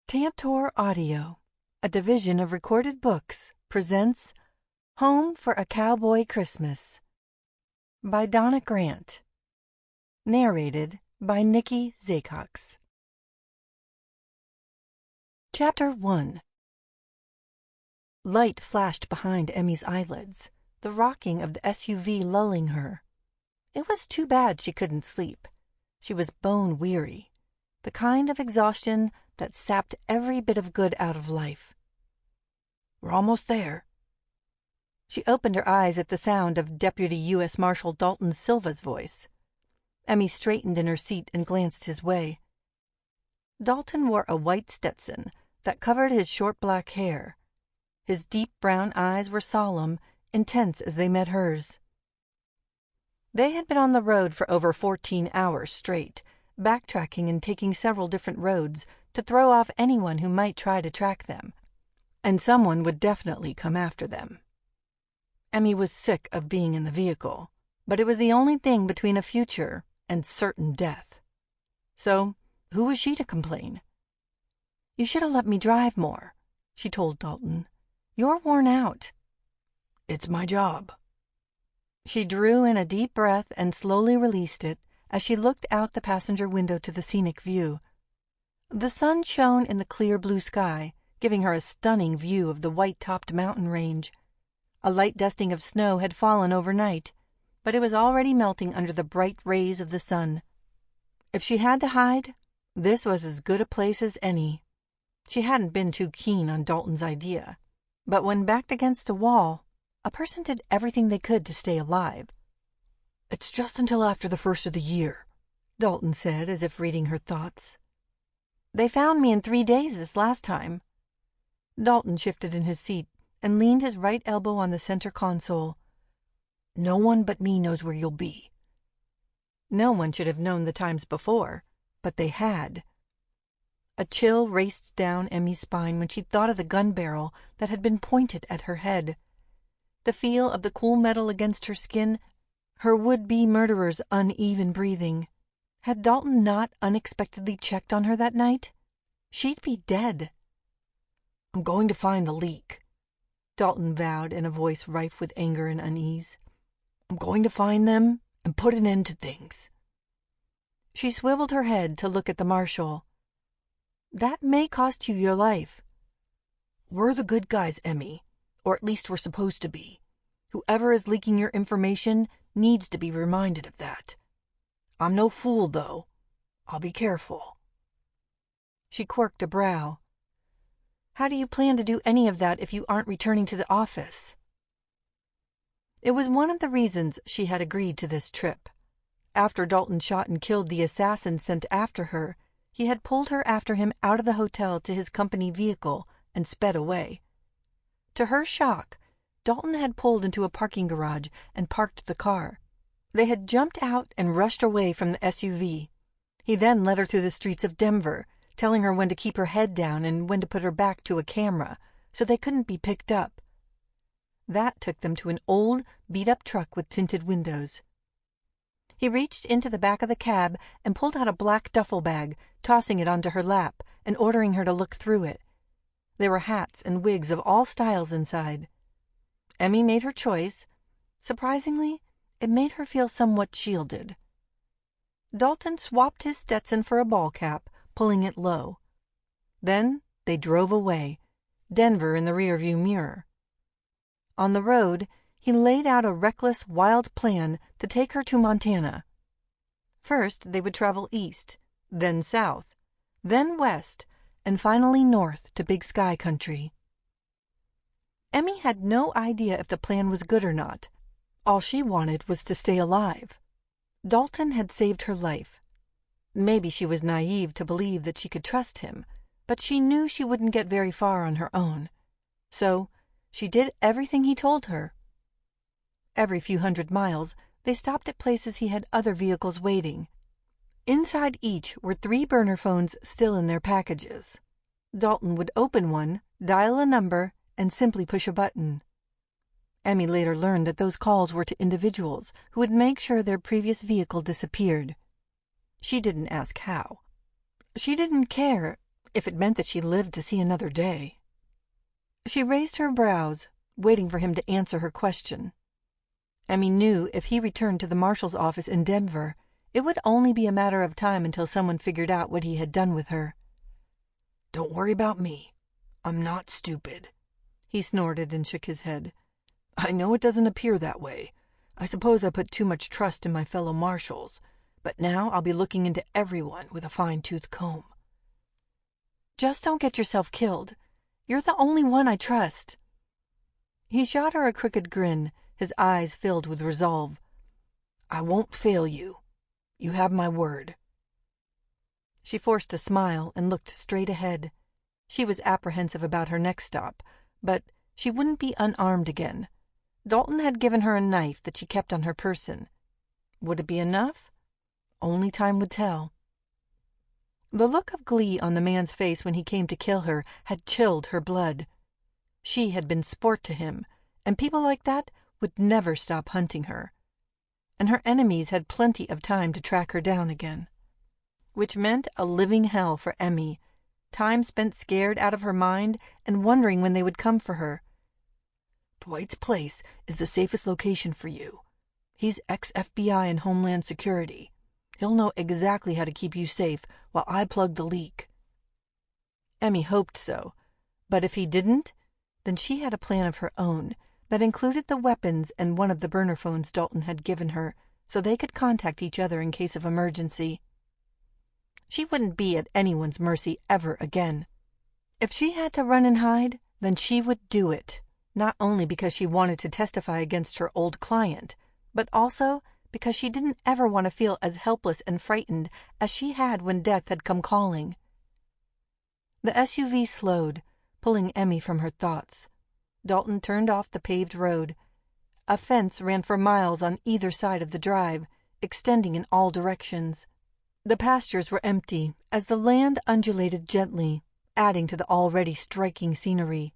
Tantor Audio, a division of Recorded Books, presents Home for a Cowboy Christmas by Donna Grant. Narrated by Nikki Zakocs. Chapter 1. Light flashed behind Emmy's eyelids, the rocking of the SUV lulling her. It was too bad she couldn't sleep. She was bone-weary, the kind of exhaustion that sapped every bit of good out of life. "We're almost there." She opened her eyes at the sound of Deputy US Marshal Dalton Silva's voice. Emmy straightened in her seat and glanced his way. Dalton wore a white Stetson that covered his short black hair. His deep brown eyes were solemn, intense as they met hers. They had been on the road for over 14 hours straight, backtracking and taking several different roads to throw off anyone who might try to track them. And someone would definitely come after them. Emmy was sick of being in the vehicle, but it was the only thing between a future and certain death. So, who was she to complain? "You should have let me drive more," she told Dalton. "You're worn out." "It's my job." She drew in a deep breath and slowly released it as she looked out the passenger window to the scenic view. The sun shone in the clear blue sky, giving her a stunning view of the white-topped mountain range. A light dusting of snow had fallen overnight, but it was already melting under the bright rays of the sun. If she had to hide, this was as good a place as any. She hadn't been too keen on Dalton's idea, but when backed against a wall, a person did everything they could to stay alive. "It's just until after the first of the year," Dalton said, as if reading her thoughts. "They found me in 3 days this last time." Dalton shifted in his seat and leaned his right elbow on the center console. "No one but me knows where you'll be." No one should have known the times before, but they had. A chill raced down Emmy's spine when she thought of the gun barrel that had been pointed at her head. The feel of the cool metal against her skin, her would-be murderer's uneven breathing. Had Dalton not unexpectedly checked on her that night, she'd be dead. "I'm going to find the leak," Dalton vowed in a voice rife with anger and unease. "I'm going to find them and put an end to things." She swiveled her head to look at the marshal. "That may cost you your life." "We're the good guys, Emmy, or at least we're supposed to be. Whoever is leaking your information needs to be reminded of that. I'm no fool, though. I'll be careful." She quirked a brow. "How do you plan to do any of that if you aren't returning to the office?" It was one of the reasons she had agreed to this trip. After Dalton shot and killed the assassin sent after her, he had pulled her after him out of the hotel to his company vehicle and sped away. To her shock, Dalton had pulled into a parking garage and parked the car. They had jumped out and rushed away from the SUV. He then led her through the streets of Denver, telling her when to keep her head down and when to put her back to a camera, so they couldn't be picked up. That took them to an old, beat-up truck with tinted windows. He reached into the back of the cab and pulled out a black duffel bag, tossing it onto her lap and ordering her to look through it. There were hats and wigs of all styles inside. Emmy made her choice. Surprisingly, it made her feel somewhat shielded. Dalton swapped his Stetson for a ball cap, pulling it low. Then they drove away, Denver in the rearview mirror. On the road, he laid out a reckless, wild plan to take her to Montana. First, they would travel east, then south, then west, and finally north to Big Sky Country. Emmy had no idea if the plan was good or not. All she wanted was to stay alive. Dalton had saved her life. Maybe she was naive to believe that she could trust him, but she knew she wouldn't get very far on her own. So she did everything he told her. Every few hundred miles, they stopped at places he had other vehicles waiting. Inside each were 3 burner phones still in their packages. Dalton would open one, dial a number, and simply push a button. Emmy later learned that those calls were to individuals who would make sure their previous vehicle disappeared. She didn't ask how. She didn't care. if it meant that she lived to see another day. She raised her brows, waiting for him to answer her question. Emmy knew if he returned to the marshal's office in Denver, it would only be a matter of time until someone figured out what he had done with her. "Don't worry about me. I'm not stupid," he snorted and shook his head. "I know it doesn't appear that way. I suppose I put too much trust in my fellow marshals, but now I'll be looking into everyone with a fine-tooth comb." "Just don't get yourself killed. You're the only one I trust." He shot her a crooked grin, his eyes filled with resolve. "I won't fail you. You have my word." She forced a smile and looked straight ahead. She was apprehensive about her next stop, but she wouldn't be unarmed again. Dalton had given her a knife that she kept on her person. Would it be enough? Only time would tell. The look of glee on the man's face when he came to kill her had chilled her blood. She had been sport to him, and people like that would never stop hunting her. And her enemies had plenty of time to track her down again. Which meant a living hell for Emmy, time spent scared out of her mind and wondering when they would come for her. "Dwight's place is the safest location for you. He's ex-FBI and Homeland Security. He'll know exactly how to keep you safe while I plug the leak." Emmy hoped so, but if he didn't, then she had a plan of her own that included the weapons and one of the burner phones Dalton had given her so they could contact each other in case of emergency. She wouldn't be at anyone's mercy ever again. If she had to run and hide, then she would do it, not only because she wanted to testify against her old client, but also because she didn't ever want to feel as helpless and frightened as she had when death had come calling. The SUV slowed, pulling Emmy from her thoughts. Dalton turned off the paved road. A fence ran for miles on either side of the drive, extending in all directions. The pastures were empty as the land undulated gently, adding to the already striking scenery.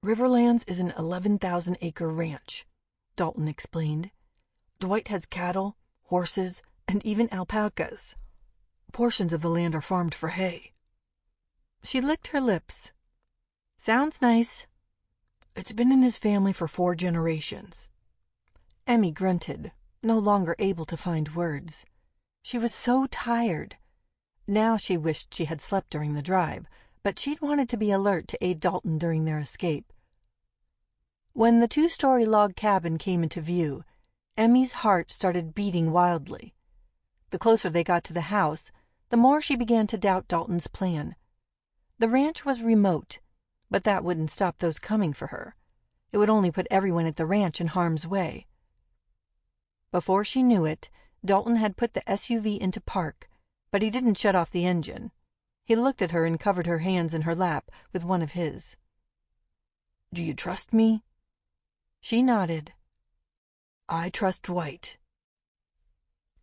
"Riverlands is an 11,000-acre ranch," Dalton explained. "Dwight has cattle, horses, and even alpacas. Portions of the land are farmed for hay." She licked her lips. "Sounds nice." "It's been in his family for 4 generations. Emmy grunted, no longer able to find words. She was so tired. Now she wished she had slept during the drive, but she'd wanted to be alert to aid Dalton during their escape. When the 2-story log cabin came into view, Emmy's heart started beating wildly. The closer they got to the house, the more she began to doubt Dalton's plan. The ranch was remote, but that wouldn't stop those coming for her. It would only put everyone at the ranch in harm's way. Before she knew it, Dalton had put the SUV into park, but he didn't shut off the engine. He looked at her and covered her hands in her lap with one of his. "Do you trust me?" She nodded. "I trust Dwight."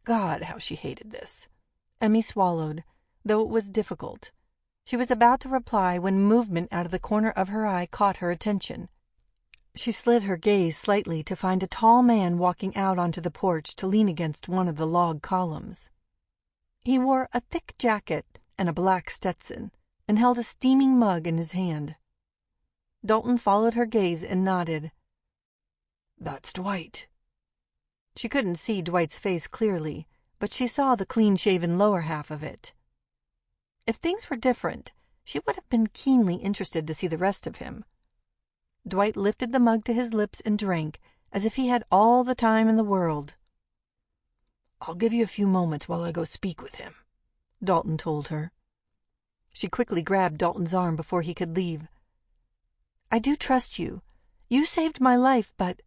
God, how she hated this. Emmy swallowed, though it was difficult. She was about to reply when movement out of the corner of her eye caught her attention. She slid her gaze slightly to find a tall man walking out onto the porch to lean against one of the log columns. He wore a thick jacket and a black Stetson, and held a steaming mug in his hand. Dalton followed her gaze and nodded. "That's Dwight." She couldn't see Dwight's face clearly, but she saw the clean-shaven lower half of it. If things were different, she would have been keenly interested to see the rest of him. Dwight lifted the mug to his lips and drank, as if he had all the time in the world. "I'll give you a few moments while I go speak with him," Dalton told her. She quickly grabbed Dalton's arm before he could leave. "I do trust you. You saved my life, but—"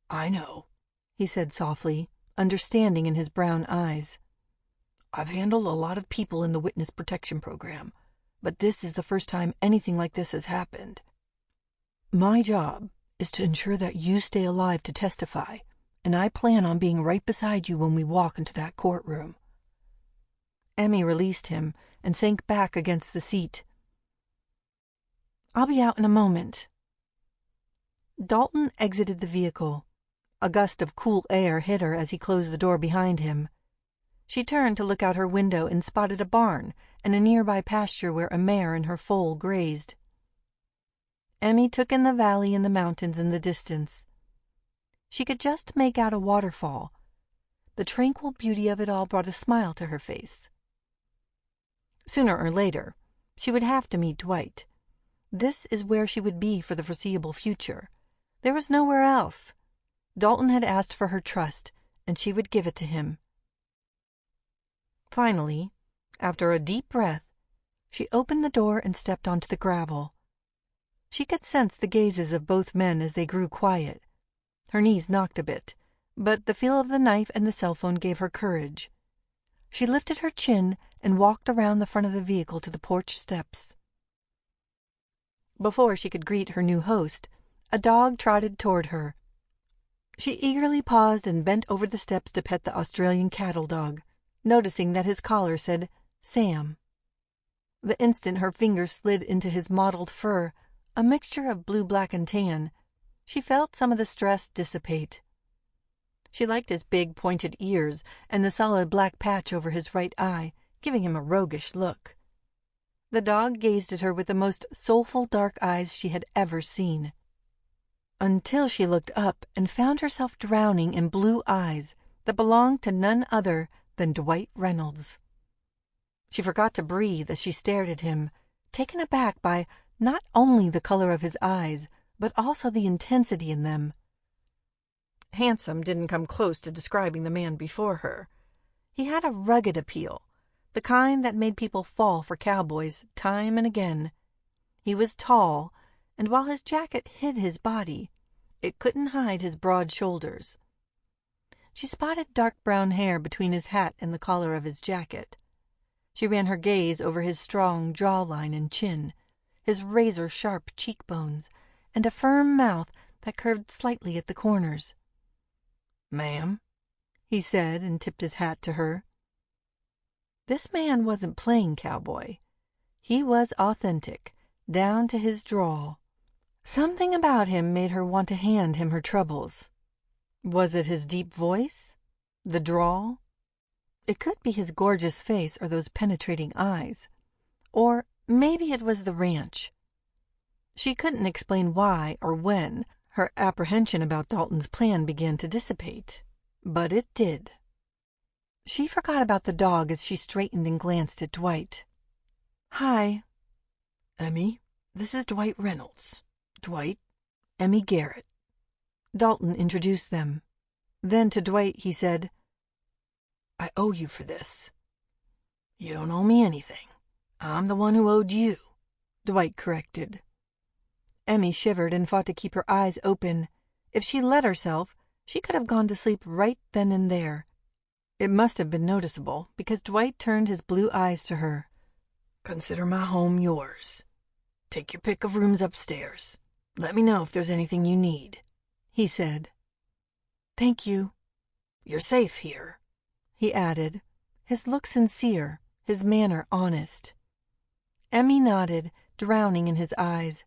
"I know," he said softly, understanding in his brown eyes. "I've handled a lot of people in the witness protection program, but this is the first time anything like this has happened. My job is to ensure that you stay alive to testify, and I plan on being right beside you when we walk into that courtroom." Emmy released him and sank back against the seat. "I'll be out in a moment." Dalton exited the vehicle. A gust of cool air hit her as he closed the door behind him. She turned to look out her window and spotted a barn and a nearby pasture where a mare and her foal grazed. Emmy took in the valley and the mountains in the distance. She could just make out a waterfall. The tranquil beauty of it all brought a smile to her face. Sooner or later, she would have to meet Dwight. This is where she would be for the foreseeable future. There was nowhere else. Dalton had asked for her trust, and she would give it to him. Finally, after a deep breath, she opened the door and stepped onto the gravel. She could sense the gazes of both men as they grew quiet. Her knees knocked a bit, but the feel of the knife and the cell phone gave her courage. She lifted her chin and walked around the front of the vehicle to the porch steps. Before she could greet her new host, a dog trotted toward her. She eagerly paused and bent over the steps to pet the Australian cattle dog, noticing that his collar said Sam. The instant her fingers slid into his mottled fur, a mixture of blue, black, and tan, she felt some of the stress dissipate. She liked his big, pointed ears and the solid black patch over his right eye, giving him a roguish look. The dog gazed at her with the most soulful dark eyes she had ever seen. Until she looked up and found herself drowning in blue eyes that belonged to none other than Dwight Reynolds. She forgot to breathe as she stared at him, taken aback by not only the color of his eyes, but also the intensity in them. Handsome didn't come close to describing the man before her. He had a rugged appeal, the kind that made people fall for cowboys time and again. He was tall, and while his jacket hid his body, it couldn't hide his broad shoulders. She spotted dark brown hair between his hat and the collar of his jacket. She ran her gaze over his strong jawline and chin, his razor-sharp cheekbones, and a firm mouth that curved slightly at the corners. "Ma'am," he said, and tipped his hat to her. This man wasn't playing cowboy. He was authentic, down to his drawl. Something about him made her want to hand him her troubles. Was it his deep voice? The drawl? It could be his gorgeous face or those penetrating eyes. Or maybe it was the ranch. She couldn't explain why or when her apprehension about Dalton's plan began to dissipate, but it did. She forgot about the dog as she straightened and glanced at Dwight. "Hi." "Emmy, this is Dwight Reynolds. Dwight, Emmy Garrett." Dalton introduced them. Then to Dwight he said, "I owe you for this." "You don't owe me anything. I'm the one who owed you," Dwight corrected. Emmy shivered and fought to keep her eyes open. If she let herself, she could have gone to sleep right then and there. It must have been noticeable, because Dwight turned his blue eyes to her. "Consider my home yours. Take your pick of rooms upstairs. Let me know if there's anything you need," he said. "Thank you." "You're safe here," he added, his look sincere, his manner honest. Emmy nodded, drowning in his eyes.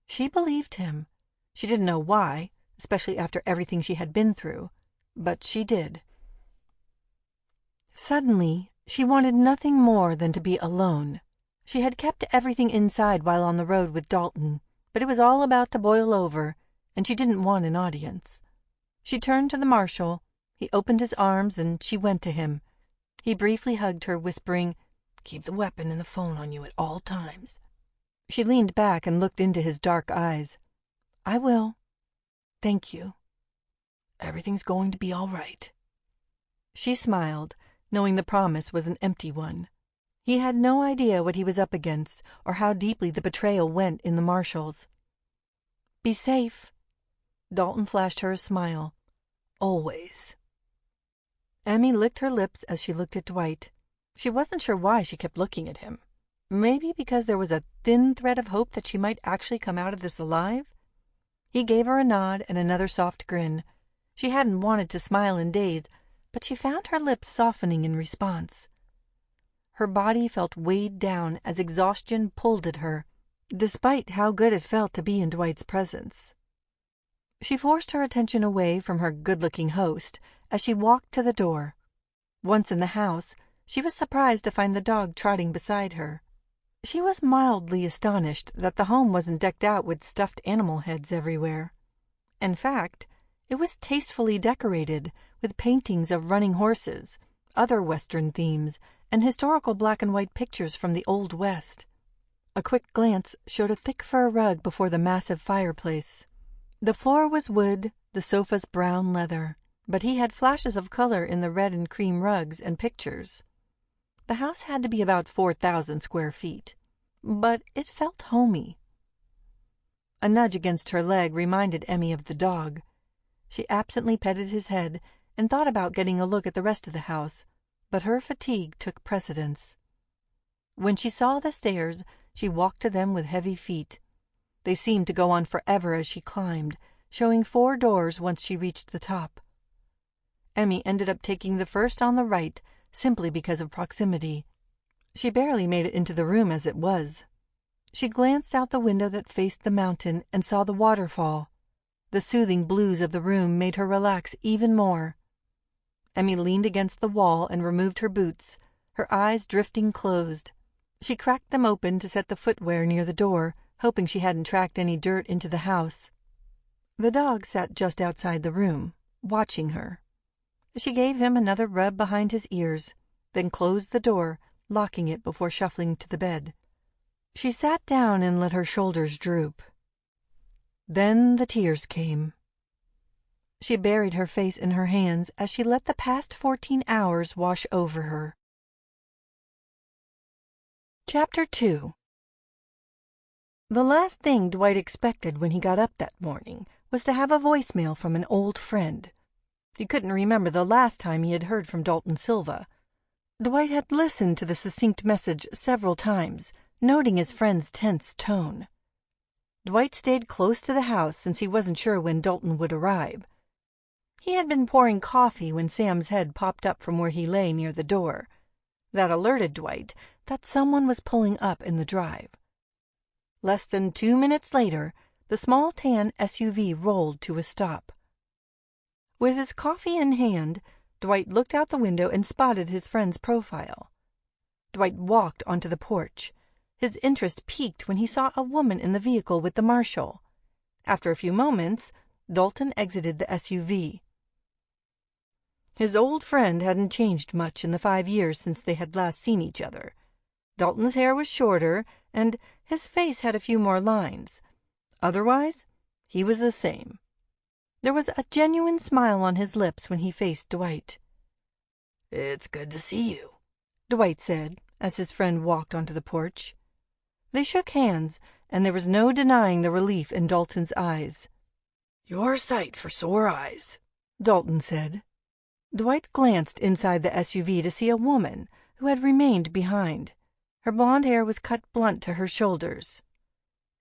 She believed him. She didn't know why, especially after everything she had been through, but she did. Suddenly, she wanted nothing more than to be alone. She had kept everything inside while on the road with Dalton, but it was all about to boil over, and she didn't want an audience. She turned to the marshal. He opened his arms, and she went to him. He briefly hugged her, whispering, "Keep the weapon and the phone on you at all times." She leaned back and looked into his dark eyes. "I will. Thank you." "Everything's going to be all right." She smiled, knowing the promise was an empty one. He had no idea what he was up against or how deeply the betrayal went in the Marshals. "Be safe." Dalton flashed her a smile. "Always." Emmy licked her lips as she looked at Dwight. She wasn't sure why she kept looking at him. Maybe because there was a thin thread of hope that she might actually come out of this alive? He gave her a nod and another soft grin. She hadn't wanted to smile in days, but she found her lips softening in response. Her body felt weighed down as exhaustion pulled at her, despite how good it felt to be in Dwight's presence. She forced her attention away from her good-looking host as she walked to the door. Once in the house, she was surprised to find the dog trotting beside her. She was mildly astonished that the home wasn't decked out with stuffed animal heads everywhere. In fact, it was tastefully decorated with paintings of running horses, other Western themes, and historical black and white pictures from the Old West. A quick glance showed a thick fur rug before the massive fireplace. The floor was wood, the sofas brown leather, but he had flashes of color in the red and cream rugs and pictures. The house had to be about 4,000 square feet, but it felt homey. A nudge against her leg reminded Emmy of the dog. She absently petted his head and thought about getting a look at the rest of the house, but her fatigue took precedence. When she saw the stairs, she walked to them with heavy feet. They seemed to go on forever as she climbed, showing 4 doors once she reached the top. Emmy ended up taking the first on the right, simply because of proximity. She barely made it into the room as it was. She glanced out the window that faced the mountain and saw the waterfall. The soothing blues of the room made her relax even more. Emmy leaned against the wall and removed her boots, her eyes drifting closed. She cracked them open to set the footwear near the door, hoping she hadn't tracked any dirt into the house. The dog sat just outside the room, watching her. She gave him another rub behind his ears, then closed the door, locking it before shuffling to the bed. She sat down and let her shoulders droop. Then the tears came. She buried her face in her hands as she let the past 14 hours wash over her. Chapter 2. The last thing Dwight expected when he got up that morning was to have a voicemail from an old friend. He couldn't remember the last time he had heard from Dalton Silva. Dwight had listened to the succinct message several times, noting his friend's tense tone. Dwight stayed close to the house since he wasn't sure when Dalton would arrive. He had been pouring coffee when Sam's head popped up from where he lay near the door. That alerted Dwight that someone was pulling up in the drive. Less than 2 minutes later, the small tan SUV rolled to a stop. With his coffee in hand, Dwight looked out the window and spotted his friend's profile. Dwight walked onto the porch. His interest peaked when he saw a woman in the vehicle with the marshal. After a few moments, Dalton exited the SUV. His old friend hadn't changed much in the 5 years since they had last seen each other. Dalton's hair was shorter, and his face had a few more lines. Otherwise, he was the same. There was a genuine smile on his lips when he faced Dwight. "It's good to see you," Dwight said as his friend walked onto the porch. They shook hands, and there was no denying the relief in Dalton's eyes. "You're a sight for sore eyes," Dalton said. Dwight glanced inside the SUV to see a woman who had remained behind. Her blonde hair was cut blunt to her shoulders.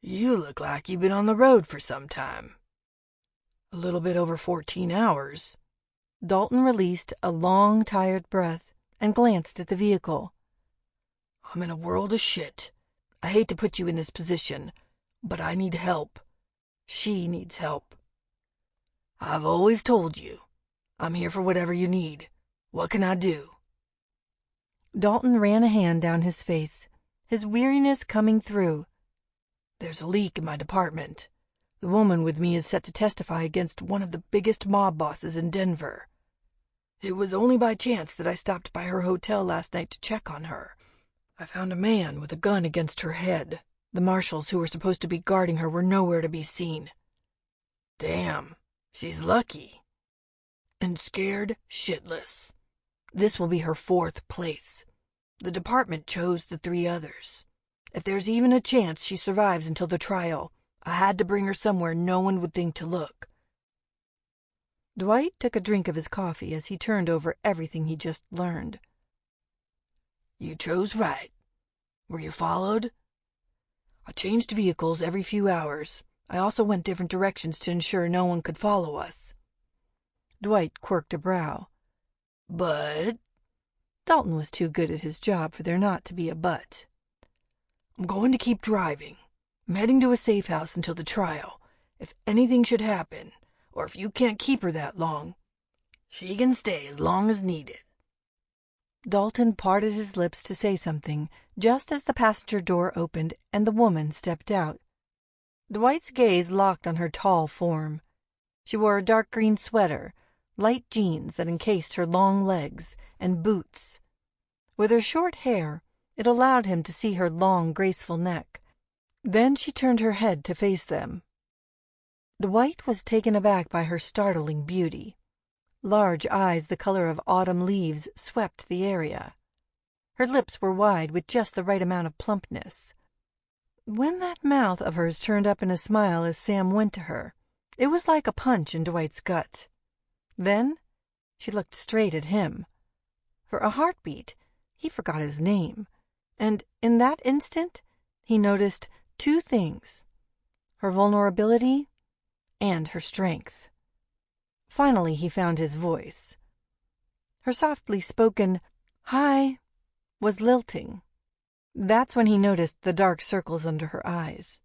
"You look like you've been on the road for some time." "A little bit over 14 hours. Dalton released a long, tired breath and glanced at the vehicle. "I'm in a world of shit. I hate to put you in this position, but I need help. She needs help. I've always told you. I'm here for whatever you need. What can I do?" Dalton ran a hand down his face, his weariness coming through. "There's a leak in my department. The woman with me is set to testify against one of the biggest mob bosses in Denver. It was only by chance that I stopped by her hotel last night to check on her. I found a man with a gun against her head. The marshals who were supposed to be guarding her were nowhere to be seen. Damn, she's lucky. And scared shitless. This will be her 4th place. The department chose the 3 others. If there's even a chance she survives until the trial, I had to bring her somewhere no one would think to look." Dwight took a drink of his coffee as he turned over everything he just learned. "You chose right. Were you followed?" "I changed vehicles every few hours. I also went different directions to ensure no one could follow us." Dwight quirked a brow. "But—" Dalton was too good at his job for there not to be a but. "I'm going to keep driving. I'm heading to a safe house until the trial. If anything should happen, or if you can't keep her that long, she can stay as long as needed." Dalton parted his lips to say something just as the passenger door opened and the woman stepped out. Dwight's gaze locked on her tall form. She wore a dark green sweater, light jeans that encased her long legs, and boots. With her short hair, it allowed him to see her long, graceful neck. Then she turned her head to face them. Dwight was taken aback by her startling beauty. Large eyes the color of autumn leaves swept the area. Her lips were wide with just the right amount of plumpness. When that mouth of hers turned up in a smile as Sam went to her, it was like a punch in Dwight's gut. Then she looked straight at him. For a heartbeat, he forgot his name, and in that instant he noticed two things: her vulnerability and her strength. Finally he found his voice. Her softly spoken "Hi" was lilting. That's when he noticed the dark circles under her eyes.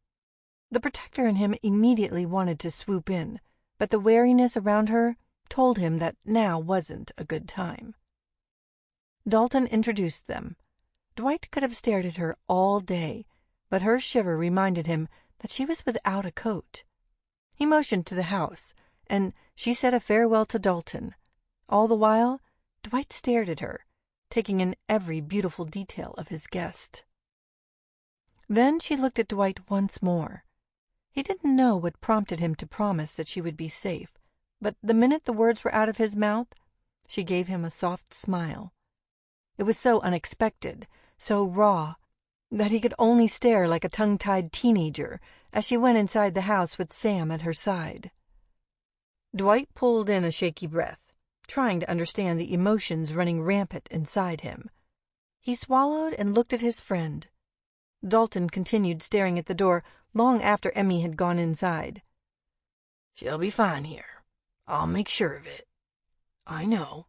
The protector in him immediately wanted to swoop in, but the wariness around her told him that now wasn't a good time. Dalton introduced them. Dwight could have stared at her all day, but her shiver reminded him that she was without a coat. He motioned to the house, and she said a farewell to Dalton. All the while, Dwight stared at her, taking in every beautiful detail of his guest. Then she looked at Dwight once more. He didn't know what prompted him to promise that she would be safe, but the minute the words were out of his mouth, she gave him a soft smile. It was so unexpected, so raw, that he could only stare like a tongue-tied teenager as she went inside the house with Sam at her side. Dwight pulled in a shaky breath, trying to understand the emotions running rampant inside him. He swallowed and looked at his friend. Dalton continued staring at the door long after Emmy had gone inside. "She'll be fine here. I'll make sure of it." "I know."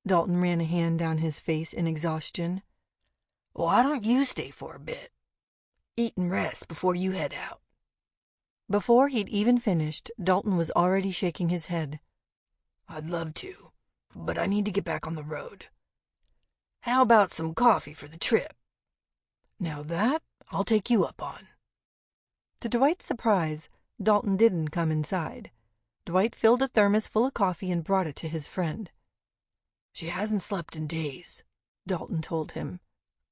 Dalton ran a hand down his face in exhaustion. "Why don't you stay for a bit? Eat and rest before you head out." Before he'd even finished, Dalton was already shaking his head. "I'd love to, but I need to get back on the road. How about some coffee for the trip? Now that I'll take you up on." To Dwight's surprise, Dalton didn't come inside. Dwight filled a thermos full of coffee and brought it to his friend. "She hasn't slept in days," Dalton told him.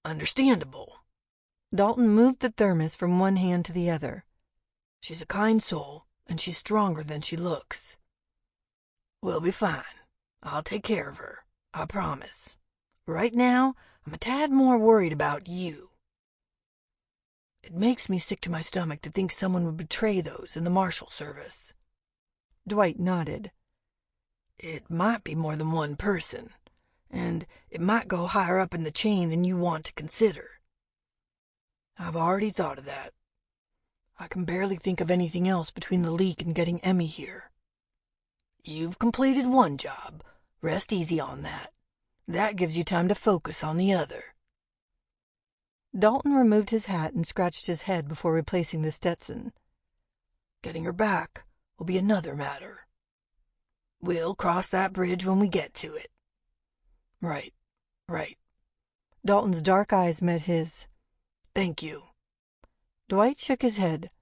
"Understandable." Dalton moved the thermos from one hand to the other. "She's a kind soul, and she's stronger than she looks. We'll be fine. I'll take care of her, I promise. Right now, I'm a tad more worried about you. It makes me sick to my stomach to think someone would betray those in the Marshal service." Dwight nodded. "It might be more than one person, and it might go higher up in the chain than you want to consider. I've already thought of that. I can barely think of anything else between the leak and getting Emmy here. You've completed one job. Rest easy on that. That gives you time to focus on the other." Dalton removed his hat and scratched his head before replacing the Stetson. "Getting her back will be another matter. We'll cross that bridge when we get to it." Right. Dalton's dark eyes met his. "Thank you." Dwight shook his head.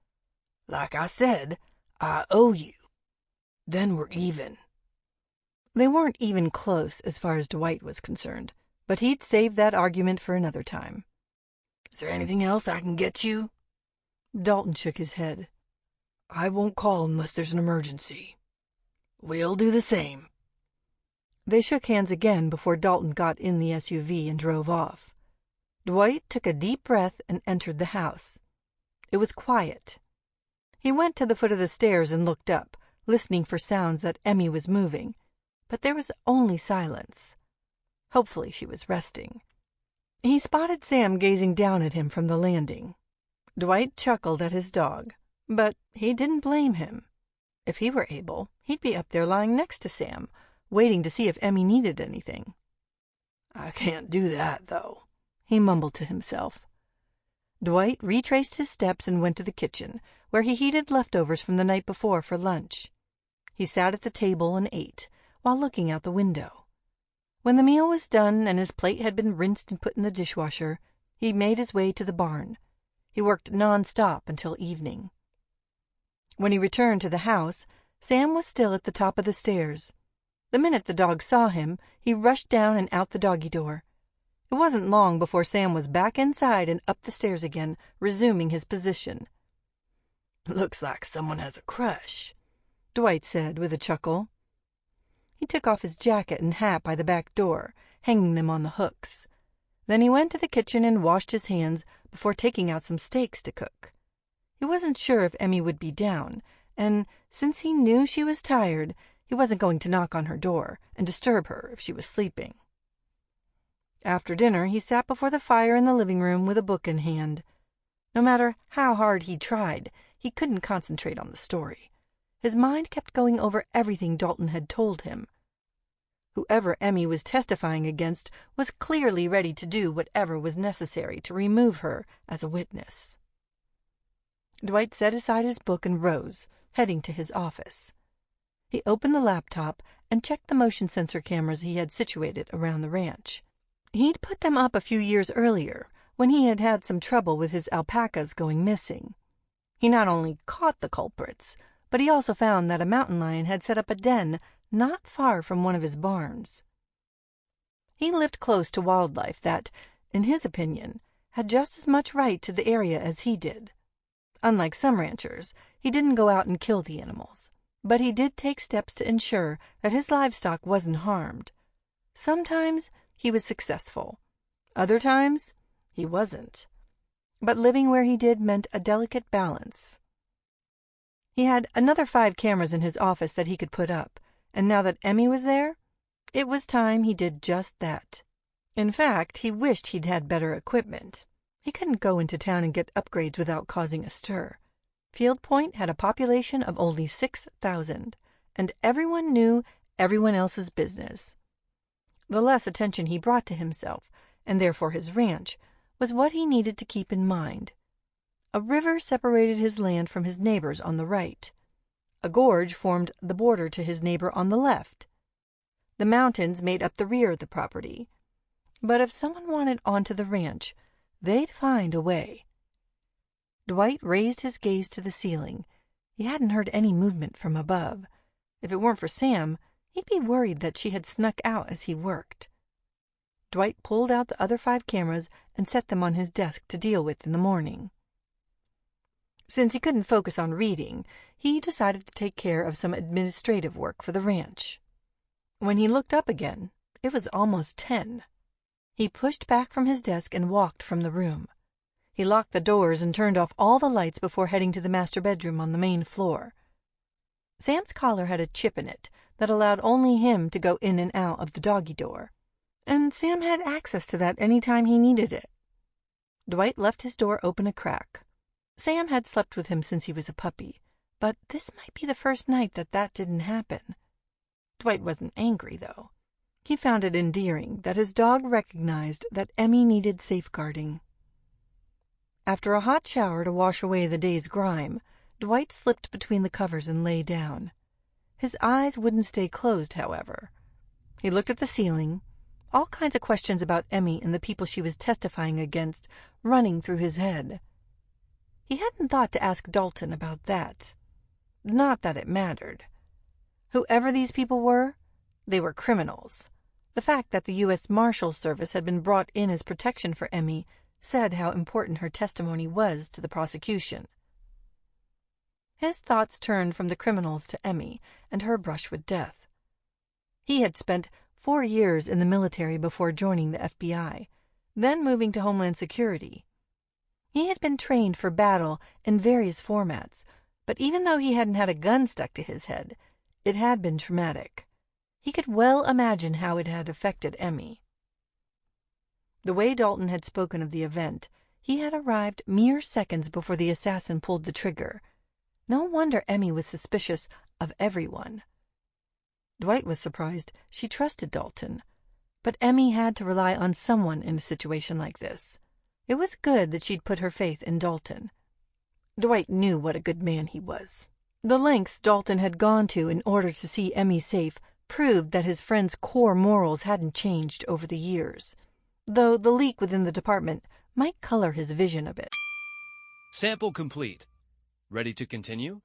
"Like I said, I owe you. Then we're even." They weren't even close as far as Dwight was concerned, but he'd save that argument for another time. "Is there anything else I can get you?" Dalton shook his head. "I won't call unless there's an emergency." "We'll do the same." They shook hands again before Dalton got in the SUV and drove off. Dwight took a deep breath and entered the house. It was quiet. He went to the foot of the stairs and looked up, listening for sounds that Emmy was moving, but there was only silence. Hopefully she was resting. He spotted Sam gazing down at him from the landing. Dwight chuckled at his dog, but he didn't blame him. If he were able, he'd be up there lying next to Sam, waiting to see if Emmy needed anything. "I can't do that, though," he mumbled to himself. Dwight retraced his steps and went to the kitchen, where he heated leftovers from the night before for lunch. He sat at the table and ate, while looking out the window. When the meal was done and his plate had been rinsed and put in the dishwasher, he made his way to the barn. He worked non-stop until evening. When he returned to the house, Sam was still at the top of the stairs. The minute the dog saw him, he rushed down and out the doggy door. It wasn't long before Sam was back inside and up the stairs again, resuming his position. "Looks like someone has a crush," Dwight said with a chuckle. He took off his jacket and hat by the back door, hanging them on the hooks. Then he went to the kitchen and washed his hands before taking out some steaks to cook. He wasn't sure if Emmy would be down, and since he knew she was tired, he wasn't going to knock on her door and disturb her if she was sleeping. After dinner, he sat before the fire in the living room with a book in hand. No matter how hard he tried, he couldn't concentrate on the story. His mind kept going over everything Dalton had told him. Whoever Emmy was testifying against was clearly ready to do whatever was necessary to remove her as a witness. Dwight set aside his book and rose, heading to his office. He opened the laptop and checked the motion sensor cameras he had situated around the ranch. He'd put them up a few years earlier, when he had had some trouble with his alpacas going missing. He not only caught the culprits, but he also found that a mountain lion had set up a den not far from one of his barns. He lived close to wildlife that, in his opinion, had just as much right to the area as he did. Unlike some ranchers, he didn't go out and kill the animals, but he did take steps to ensure that his livestock wasn't harmed. Sometimes he was successful. Other times, he wasn't. But living where he did meant a delicate balance. He had another 5 cameras in his office that he could put up, and now that Emmy was there, it was time he did just that. In fact, he wished he'd had better equipment. He couldn't go into town and get upgrades without causing a stir. Field Point had a population of only 6,000, and everyone knew everyone else's business. The less attention he brought to himself, and therefore his ranch, was what he needed to keep in mind. A river separated his land from his neighbors on the right. A gorge formed the border to his neighbor on the left. The mountains made up the rear of the property. But if someone wanted onto the ranch, they'd find a way. Dwight raised his gaze to the ceiling. He hadn't heard any movement from above. If it weren't for Sam, he'd be worried that she had snuck out as he worked. Dwight pulled out the other 5 cameras and set them on his desk to deal with in the morning. Since he couldn't focus on reading, he decided to take care of some administrative work for the ranch. When he looked up again, it was almost 10. He pushed back from his desk and walked from the room. He locked the doors and turned off all the lights before heading to the master bedroom on the main floor. Sam's collar had a chip in it that allowed only him to go in and out of the doggy door, and Sam had access to that any time he needed it. Dwight left his door open a crack. Sam had slept with him since he was a puppy, but this might be the first night that didn't happen. Dwight wasn't angry, though. He found it endearing that his dog recognized that Emmy needed safeguarding. After a hot shower to wash away the day's grime, Dwight slipped between the covers and lay down. His eyes wouldn't stay closed, however. He looked at the ceiling, all kinds of questions about Emmy and the people she was testifying against running through his head. He hadn't thought to ask Dalton about that. Not that it mattered. Whoever these people were, they were criminals. The fact that the US Marshal Service had been brought in as protection for Emmy said how important her testimony was to the prosecution. His thoughts turned from the criminals to Emmy and her brush with death. He had spent 4 years in the military before joining the FBI, then moving to Homeland Security. He had been trained for battle in various formats, but even though he hadn't had a gun stuck to his head, it had been traumatic. He could well imagine how it had affected Emmy. The way Dalton had spoken of the event, he had arrived mere seconds before the assassin pulled the trigger. No wonder Emmy was suspicious of everyone. Dwight was surprised she trusted Dalton, but Emmy had to rely on someone in a situation like this. It was good that she'd put her faith in Dalton. Dwight knew what a good man he was. The lengths Dalton had gone to in order to see Emmy safe proved that his friend's core morals hadn't changed over the years, though the leak within the department might color his vision a bit. Sample complete. Ready to continue?